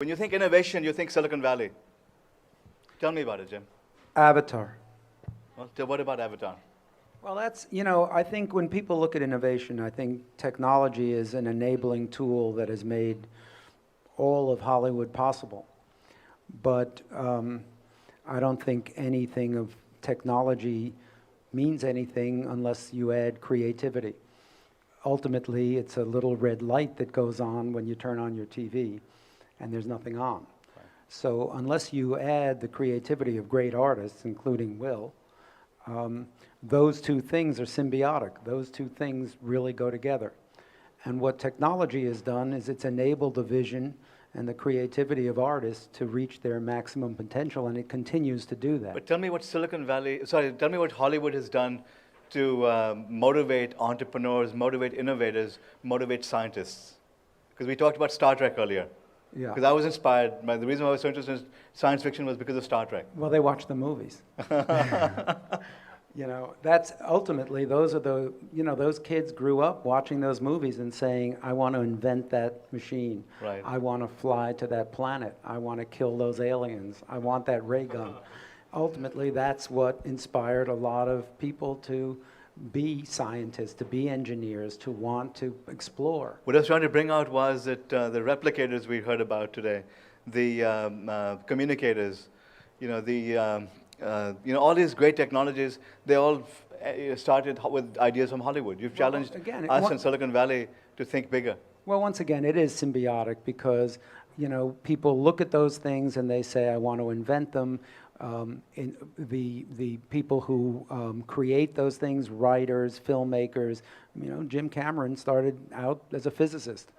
When you think innovation, you think Silicon Valley. Tell me about it, Jim. Avatar. Well, what about Avatar? Well, that's, I think when people look at innovation, I think technology is an enabling tool that has made all of Hollywood possible. But I don't think anything of technology means anything unless you add creativity. Ultimately, it's a little red light that goes on when you turn on your TV, and there's nothing on. Right. So unless you add the creativity of great artists, including Will, those two things are symbiotic. Those two things really go together. And what technology has done is it's enabled the vision and the creativity of artists to reach their maximum potential, and it continues to do that. But tell me what tell me what Hollywood has done to motivate entrepreneurs, motivate innovators, motivate scientists. Because we talked about Star Trek earlier. Yeah. Because I was inspired, the reason I was so interested in science fiction was because of Star Trek. Well, they watch the movies. That's ultimately, those are those kids grew up watching those movies and saying, I want to invent that machine. Right. I want to fly to that planet. I want to kill those aliens. I want that ray gun. Ultimately, that's what inspired a lot of people to be scientists, to be engineers, to want to explore. What I was trying to bring out was that the replicators we heard about today, the communicators, all these great technologies, they all started with ideas from Hollywood. You've challenged us in Silicon Valley to think bigger. Well, once again, it is symbiotic because, people look at those things and they say, I want to invent them. The people who create those things, writers, filmmakers, Jim Cameron started out as a physicist,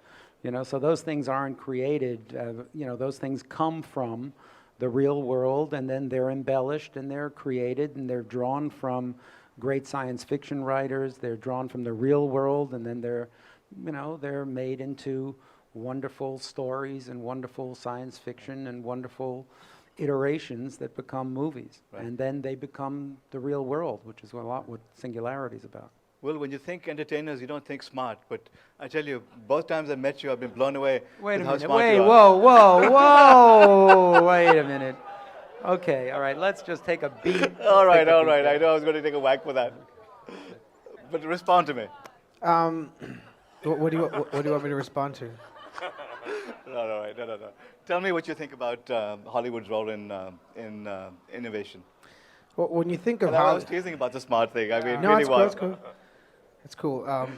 so those things aren't created, those things come from the real world, and then they're embellished and they're created and they're drawn from great science fiction writers, they're drawn from the real world, and then they're made into wonderful stories and wonderful science fiction and wonderful iterations that become movies. Right. And then they become the real world, which is a lot what Singularity is about. Well, when you think entertainers, you don't think smart. But I tell you, both times I've met you, I've been blown away with how smart you are. Whoa. Wait a minute. Okay, all right, let's just take a beat. all right. I know I was going to take a whack for that. But respond to me. What do you want me to respond to? No. Tell me what you think about Hollywood's role in innovation. Well, when you think of I was teasing about the smart thing. I mean, no, really was. It's cool.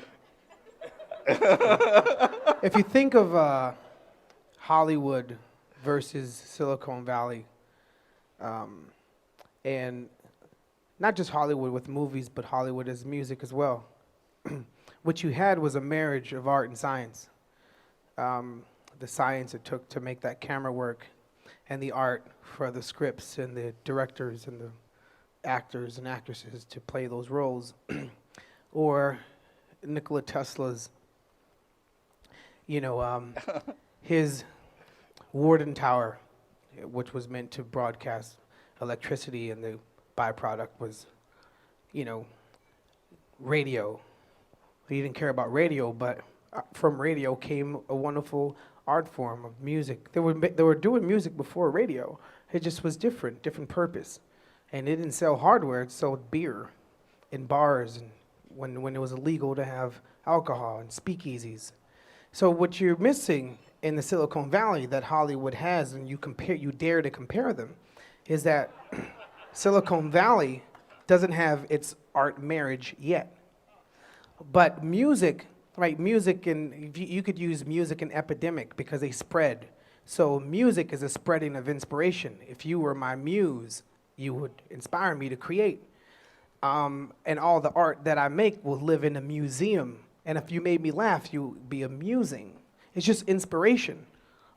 If you think of Hollywood versus Silicon Valley, and not just Hollywood with movies, but Hollywood as music as well, what you had was a marriage of art and science. The science it took to make that camera work, and the art for the scripts and the directors and the actors and actresses to play those roles. Or Nikola Tesla's, his Warden Tower, which was meant to broadcast electricity, and the byproduct was, radio. He didn't care about radio, but from radio came a wonderful art form of music. They were doing music before radio. It just was different purpose. And it didn't sell hardware, it sold beer in bars, and when it was illegal to have alcohol and speakeasies. So what you're missing in the Silicon Valley that Hollywood has, and you dare to compare them, is that Silicon Valley doesn't have its art marriage yet. But music, right, and you could use music and epidemic because they spread. So music is a spreading of inspiration. If you were my muse, you would inspire me to create. And all the art that I make will live in a museum. And if you made me laugh, you would be amusing. It's just inspiration.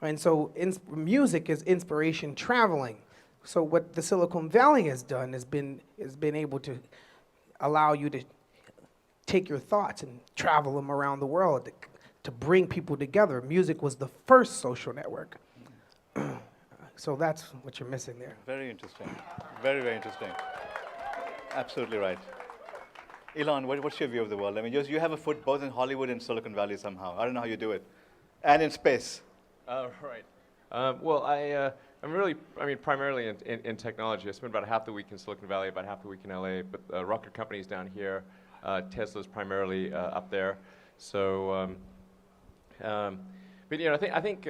And so music is inspiration traveling. So what the Silicon Valley has done has been able to allow you to take your thoughts and travel them around the world to bring people together. Music was the first social network. So that's what you're missing there. Very interesting. Very, very interesting. Absolutely right. Elon, what's your view of the world? I mean, you have a foot both in Hollywood and Silicon Valley somehow. I don't know how you do it. And in space. Right. Well, I'm really, primarily in technology. I spend about half the week in Silicon Valley, about half the week in LA, but rocket companies down here. Tesla's primarily up there. So, but I think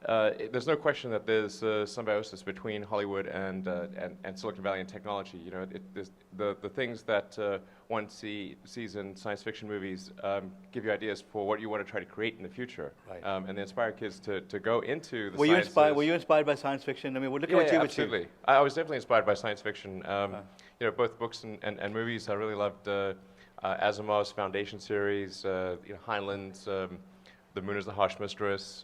there's no question that there's symbiosis between Hollywood and Silicon Valley and technology. The things that one sees in science fiction movies give you ideas for what you want to try to create in the future, Right. And they inspire kids to go into the Were you sciences. inspired? Were you inspired by science fiction? I mean, look at what you've achieved. absolutely. I was definitely inspired by science fiction. Both books and movies. I really loved Asimov's Foundation series, Heinlein's The Moon is the Harsh Mistress,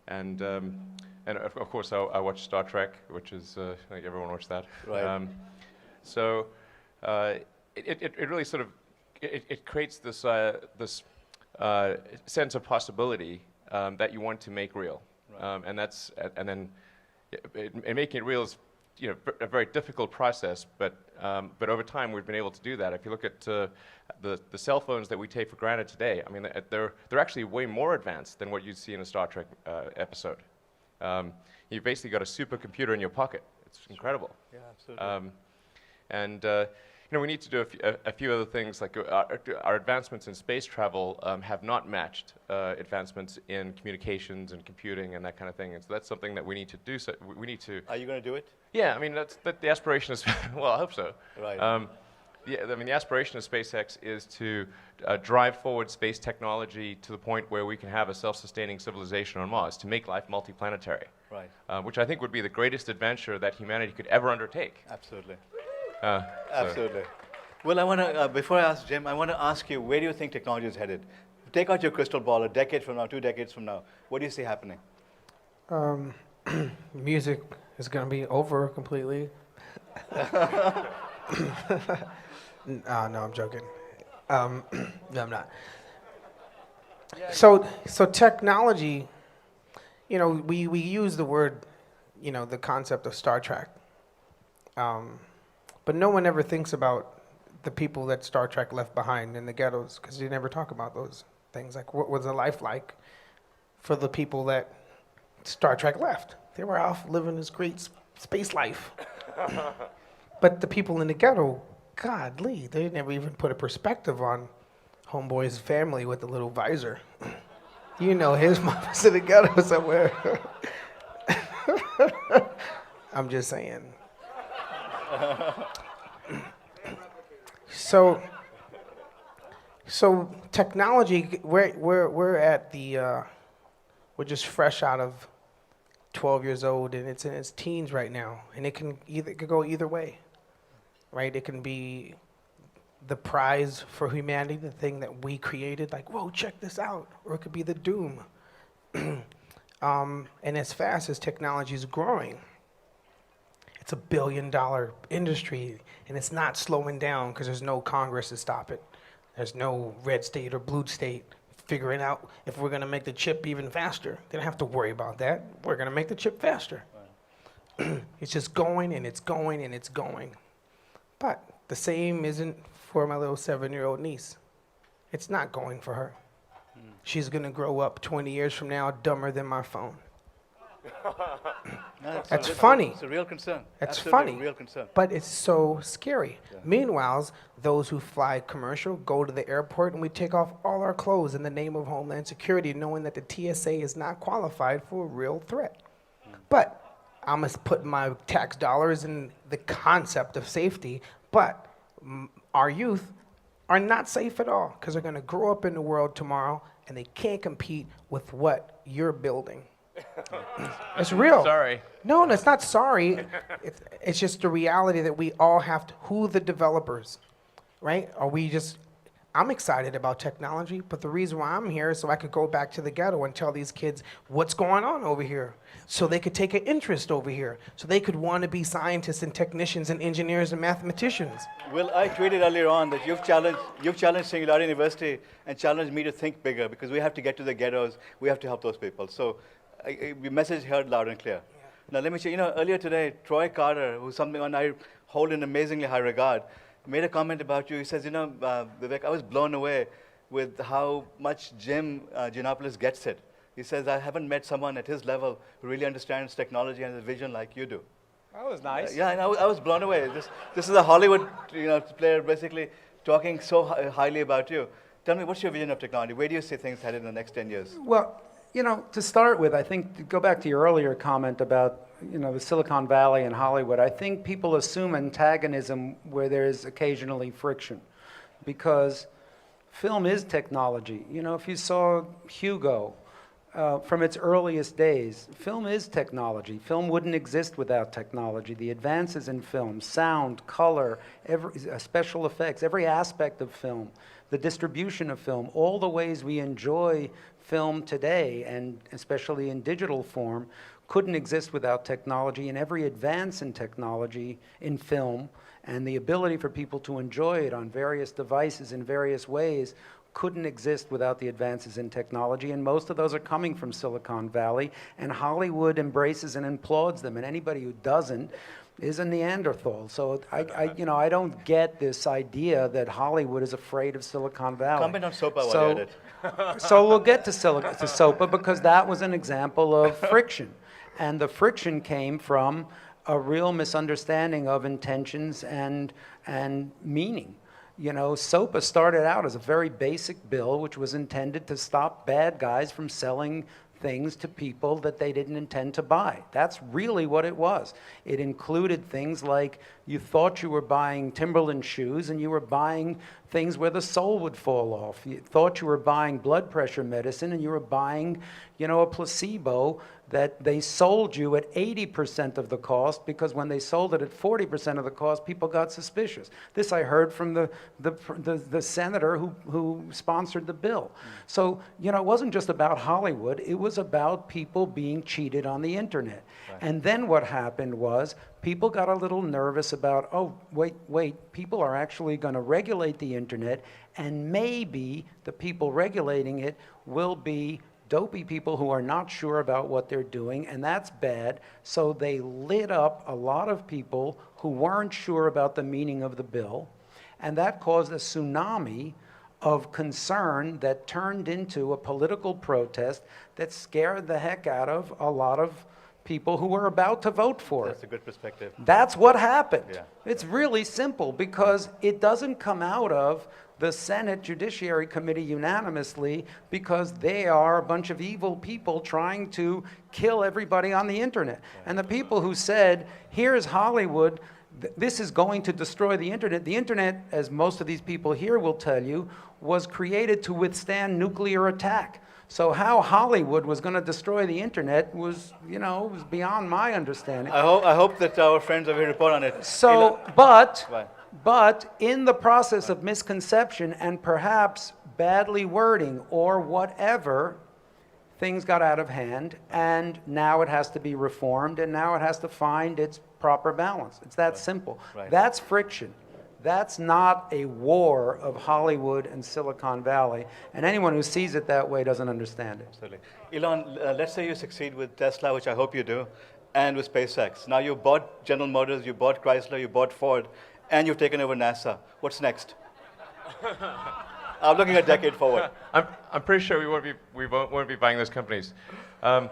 and of course I watched Star Trek, which is I think everyone watched that. Right. So it really sort of it creates this sense of possibility that you want to make real, Right. and then making it real is a very difficult process, but over time we've been able to do that. If you look at the cell phones that we take for granted today, I mean they're actually way more advanced than what you'd see in a Star Trek episode. You've basically got a supercomputer in your pocket. It's incredible. Yeah, absolutely. We need to do a few other things, like our advancements in space travel have not matched advancements in communications and computing and that kind of thing. And so that's something that we need to do. So we need to. Are you going to do it? Yeah, I mean the aspiration is. Well, I hope so. Right. The aspiration of SpaceX is to drive forward space technology to the point where we can have a self-sustaining civilization on Mars, to make life multiplanetary. Right. Which I think would be the greatest adventure that humanity could ever undertake. Absolutely. So- Absolutely. Well, I want to, before I ask Jim, I want to ask you, where do you think technology is headed? Take out your crystal ball, a decade from now, 2 decades from now. What do you see happening? Music is going to be over completely. No, I'm joking. No, I'm not. So technology, we use the word, the concept of Star Trek. But no one ever thinks about the people that Star Trek left behind in the ghettos, because you never talk about those things. Like, what was the life like for the people that Star Trek left? They were off living this great space life. But the people in the ghetto, godly, they never even put a perspective on Homeboy's family with the little visor. His mom was in the ghetto somewhere. I'm just saying. So technology, we're at the we're just fresh out of 12 years old, and it's in its teens right now, and it could go either way, right? It can be the prize for humanity, the thing that we created, like, whoa, check this out, or it could be the doom. And as fast as technology is growing, it's $1 billion industry, and it's not slowing down because there's no Congress to stop it. There's no red state or blue state figuring out if we're going to make the chip even faster. They don't have to worry about that. We're going to make the chip faster. Right. It's just going, and it's going, and it's going. But the same isn't for my little 7-year-old niece. It's not going for her. She's going to grow up 20 years from now dumber than my phone. No, That's funny. It's a real concern. That's Absolutely funny. A real concern. But it's so scary. Yeah. Meanwhile, those who fly commercial go to the airport and we take off all our clothes in the name of Homeland Security, knowing that the TSA is not qualified for a real threat. But I must put my tax dollars in the concept of safety. But our youth are not safe at all because they're going to grow up in the world tomorrow and they can't compete with what you're building. It's real. Sorry. No, it's not sorry. It's just the reality that we all have to, who the developers, right? I'm excited about technology, but the reason why I'm here is so I could go back to the ghetto and tell these kids what's going on over here. So they could take an interest over here. So they could want to be scientists and technicians and engineers and mathematicians. Well, I tweeted earlier on that you've challenged Singularity University and challenged me to think bigger because we have to get to the ghettos. We have to help those people. So your message heard loud and clear. Yeah. Now, let me share, earlier today, Troy Carter, who's someone I hold in amazingly high regard, made a comment about you. He says, Vivek, I was blown away with how much Jim Giannopoulos gets it. He says, I haven't met someone at his level who really understands technology and has a vision like you do. That was nice. Yeah, and I was blown away. This is a Hollywood player basically talking so highly about you. Tell me, what's your vision of technology? Where do you see things headed in the next 10 years? Well, to start with, I think, to go back to your earlier comment about, the Silicon Valley and Hollywood, I think people assume antagonism where there is occasionally friction, because film is technology. If you saw Hugo, from its earliest days, film is technology. Film wouldn't exist without technology. The advances in film, sound, color, special effects, every aspect of film, the distribution of film, all the ways we enjoy film today, and especially in digital form, couldn't exist without technology. And every advance in technology in film and the ability for people to enjoy it on various devices in various ways couldn't exist without the advances in technology, and most of those are coming from Silicon Valley, and Hollywood embraces and applauds them, and anybody who doesn't is a Neanderthal. So I don't get this idea that Hollywood is afraid of Silicon Valley. Comment on SOPA while you're at it. So we'll get to SOPA, because that was an example of friction, and the friction came from a real misunderstanding of intentions and meaning. SOPA started out as a very basic bill which was intended to stop bad guys from selling things to people that they didn't intend to buy. That's really what it was. It included things like you thought you were buying Timberland shoes and you were buying things where the sole would fall off. You thought you were buying blood pressure medicine and you were buying, a placebo that they sold you at 80% of the cost, because when they sold it at 40% of the cost, people got suspicious. This I heard from the senator who sponsored the bill. So, it wasn't just about Hollywood, it was about people being cheated on the internet. Right. And then what happened was people got a little nervous about, oh, wait, people are actually going to regulate the internet, and maybe the people regulating it will be dopey people who are not sure about what they're doing, and that's bad. So they lit up a lot of people who weren't sure about the meaning of the bill, and that caused a tsunami of concern that turned into a political protest that scared the heck out of a lot of people who were about to vote for it. That's a good perspective. That's what happened. Yeah. It's really simple, because it doesn't come out of the Senate Judiciary Committee unanimously because they are a bunch of evil people trying to kill everybody on the internet. Yeah. And the people who said, here's Hollywood, this is going to destroy the internet, as most of these people here will tell you, was created to withstand nuclear attack. So how Hollywood was going to destroy the internet was, was beyond my understanding. I hope that our friends over here report on it. So, Right. But in the process of misconception and perhaps badly wording or whatever, things got out of hand, and now it has to be reformed, and now it has to find its proper balance. It's that simple. Right. That's friction. That's not a war of Hollywood and Silicon Valley, and anyone who sees it that way doesn't understand it. Absolutely. Elon, let's say you succeed with Tesla, which I hope you do, and with SpaceX. Now you bought General Motors, you bought Chrysler, you bought Ford, and you've taken over NASA. What's next? I'm looking a decade forward. I'm pretty sure we won't be buying those companies. Well,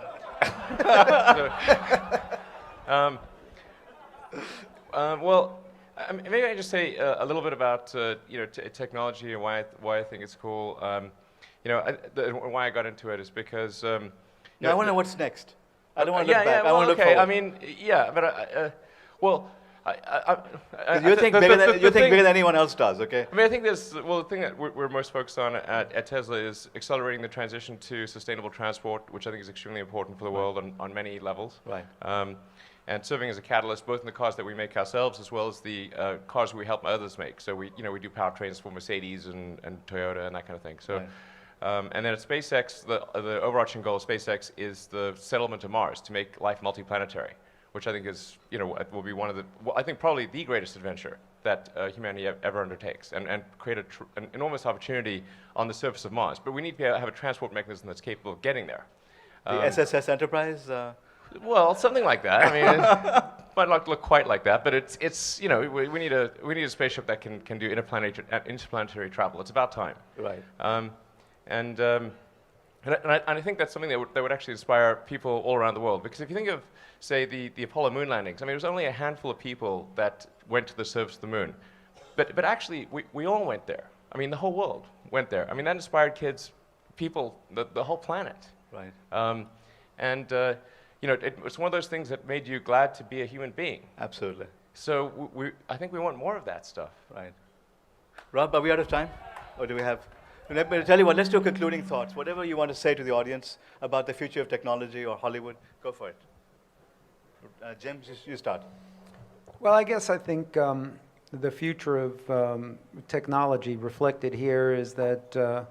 maybe I just say a little bit about technology and why I think it's cool. Why I got into it is because. I want to know what's next. I don't want to look back. I want to look okay. forward. I mean, yeah, but you think bigger than anyone else does, okay? I mean, I think the thing that we're most focused on at Tesla is accelerating the transition to sustainable transport, which I think is extremely important for the world on many levels. Right. And serving as a catalyst, both in the cars that we make ourselves as well as the cars we help others make. So we do powertrains for Mercedes and Toyota and that kind of thing. So. Right. And then at SpaceX, the overarching goal of SpaceX is the settlement of Mars, to make life multiplanetary, which I think is, will be one of I think probably the greatest adventure that humanity ever undertakes, and create an enormous opportunity on the surface of Mars. But we need to have a transport mechanism that's capable of getting there. The SSS Enterprise? Well, something like that. I mean, it might not look quite like that, but it's we need a spaceship that can do interplanetary travel. It's about time. Right. And I think that's something that would actually inspire people all around the world. Because if you think of, say, the Apollo moon landings, I mean, it was only a handful of people that went to the surface of the moon. But actually, we all went there. I mean, the whole world went there. I mean, that inspired kids, people, the whole planet. Right. It's one of those things that made you glad to be a human being. Absolutely. So I think we want more of that stuff. Right. Rob, are we out of time? Or do we have... Let me tell you what, let's do concluding thoughts. Whatever you want to say to the audience about the future of technology or Hollywood, go for it. Jim, you start. Well, I guess I think the future of technology reflected here is that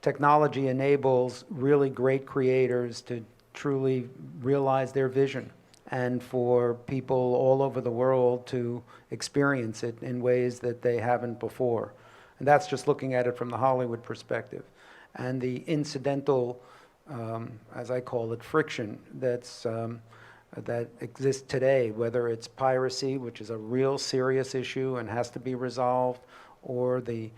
technology enables really great creators to truly realize their vision, and for people all over the world to experience it in ways that they haven't before. And that's just looking at it from the Hollywood perspective. And the incidental, as I call it, friction that exists today, whether it's piracy, which is a real serious issue and has to be resolved, or the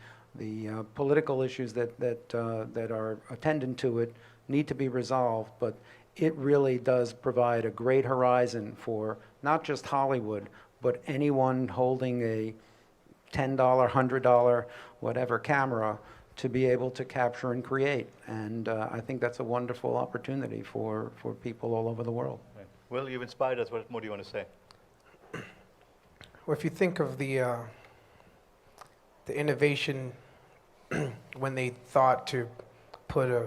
political issues that are attendant to it need to be resolved. But it really does provide a great horizon for not just Hollywood, but anyone holding a $10, $100, whatever camera to be able to capture and create. And I think that's a wonderful opportunity for people all over the world. Right. Will, you've inspired us. What more do you want to say? Well, if you think of the innovation when they thought to put a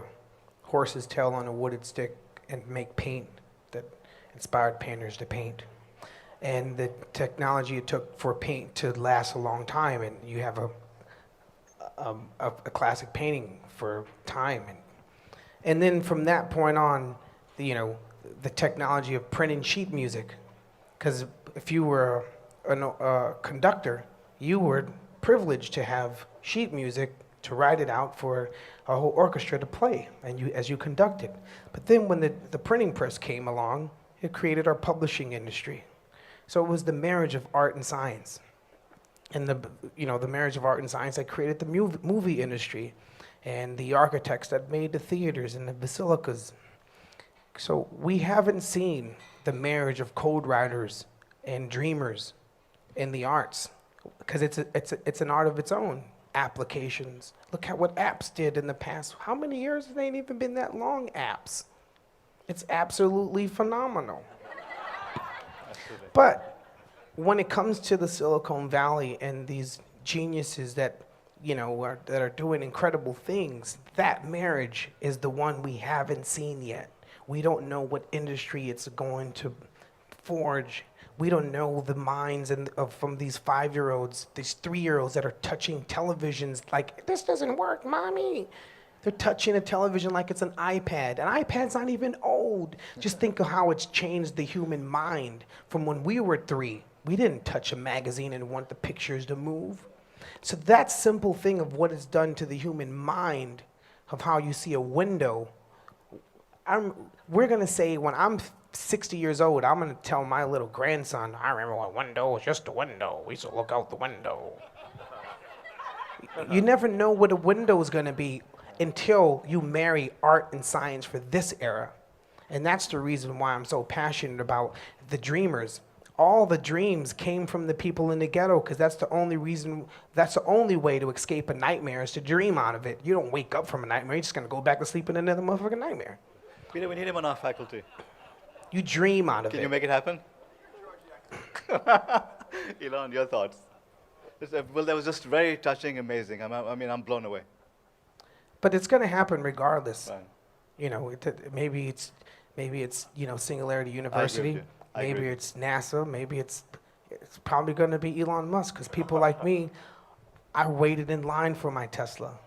horse's tail on a wooded stick and make paint that inspired painters to paint, and the technology it took for paint to last a long time, and you have a classic painting for time, and then from that point on, the technology of printing sheet music, because if you were a conductor, you were privileged to have sheet music to write it out for a whole orchestra to play, and as you conducted. But then when the printing press came along, it created our publishing industry. So it was the marriage of art and science, and the marriage of art and science that created the movie industry, and the architects that made the theaters and the basilicas. So we haven't seen the marriage of code writers and dreamers in the arts, because it's an art of its own. Applications. Look at what apps did in the past. How many years? It ain't even been that long, apps. It's absolutely phenomenal. Absolutely. But when it comes to the Silicon Valley and these geniuses that are doing incredible things, that marriage is the one we haven't seen yet. We don't know what industry it's going to forge. We don't know the minds from these 5-year-olds, these 3-year-olds that are touching televisions like, this doesn't work, mommy. They're touching a television like it's an iPad. An iPad's not even old. Just think of how it's changed the human mind from when we were 3. We didn't touch a magazine and want the pictures to move. So that simple thing of what it's done to the human mind, of how you see a window, we're gonna say when I'm 60 years old, I'm gonna tell my little grandson, I remember when a window was just a window. We used to look out the window. You never know what a window is gonna be until you marry art and science for this era. And that's the reason why I'm so passionate about the dreamers. All the dreams came from the people in the ghetto, because that's the only way to escape a nightmare, is to dream out of it. You don't wake up from a nightmare, you're just gonna go back to sleep in another motherfucking nightmare. Peter, we need him on our faculty. You dream out of it. Can you make it happen? Elon, your thoughts? Well, that was just very touching, amazing. I'm blown away. But it's going to happen regardless. Right. Maybe it's Singularity University. Maybe it's NASA. Maybe it's probably going to be Elon Musk, because people like me, I waited in line for my Tesla.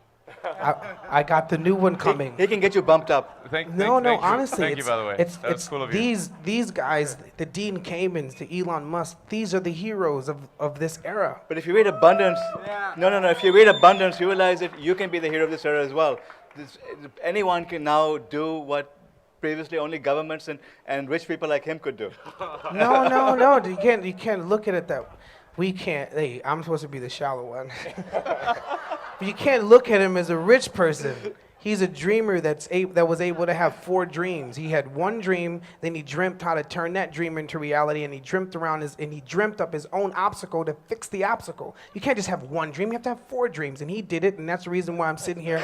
I got the new one coming. He can get you bumped up. Honestly, thank you, by the way. It's cool of you. These guys, the Dean Kamens, the Elon Musk, these are the heroes of this era. But if you read abundance, no. If you read abundance, you realize that you can be the hero of this era as well. Anyone can now do what previously only governments and rich people like him could do. No. You can't look at it that. We can't. Hey, I'm supposed to be the shallow one. But you can't look at him as a rich person. He's a dreamer that was able to have 4 dreams. He had one dream, then he dreamt how to turn that dream into reality, and he dreamt up his own obstacle to fix the obstacle. You can't just have one dream, you have to have 4 dreams, and he did it, and that's the reason why I'm sitting here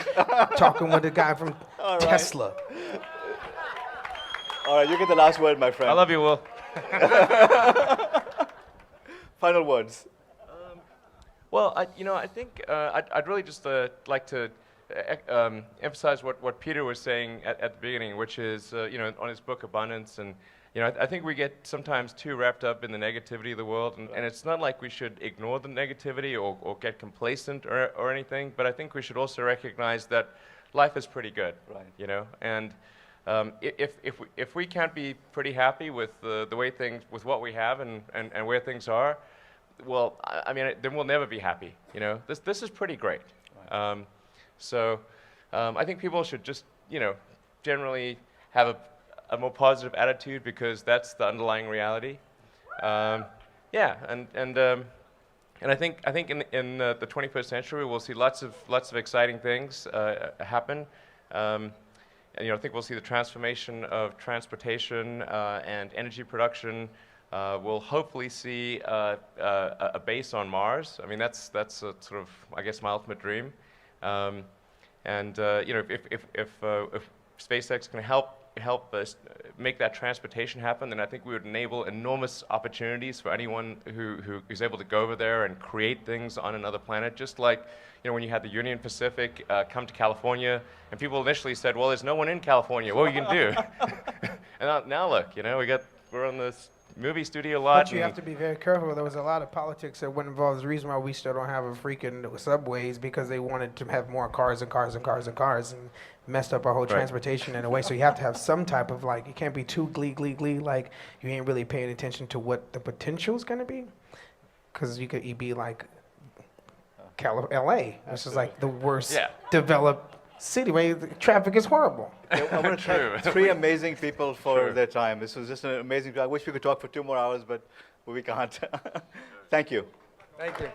talking with a guy from Tesla. All right, you get the last word, my friend. I love you, Will. Final words. Well, I think I'd really just like to emphasize what Peter was saying at the beginning, which is, on his book Abundance, and I think we get sometimes too wrapped up in the negativity of the world, and it's not like we should ignore the negativity or get complacent or anything, but I think we should also recognize that life is pretty good, Right. And if we can't be pretty happy with the way things, with what we have and where things are, well, I mean, then we'll never be happy. This is pretty great. Right. So I think people should just, generally have a more positive attitude, because that's the underlying reality. And I think in the 21st century we'll see lots of exciting things happen. And, I think we'll see the transformation of transportation and energy production. We'll hopefully see a base on Mars. I mean, that's a sort of, I guess, my ultimate dream. If SpaceX can help us make that transportation happen, then I think we would enable enormous opportunities for anyone who is able to go over there and create things on another planet. Just like, when you had the Union Pacific come to California, and people initially said, well, there's no one in California, what are you going to do? And now look, we're on this movie studio lot. But you have to be very careful. There was a lot of politics that went involved. The reason why we still don't have a freaking subways, because they wanted to have more cars and cars and cars and cars, and messed up our whole transportation in a way. So you have to have some type of, like, it can't be too glee, like you ain't really paying attention to what the potential is going to be. Because you could be like LA, which is like the worst developed city where the traffic is horrible. I want to thank 3 amazing people for their time. This was just an amazing. I wish we could talk for 2 more hours, but we can't. Thank you. Thank you.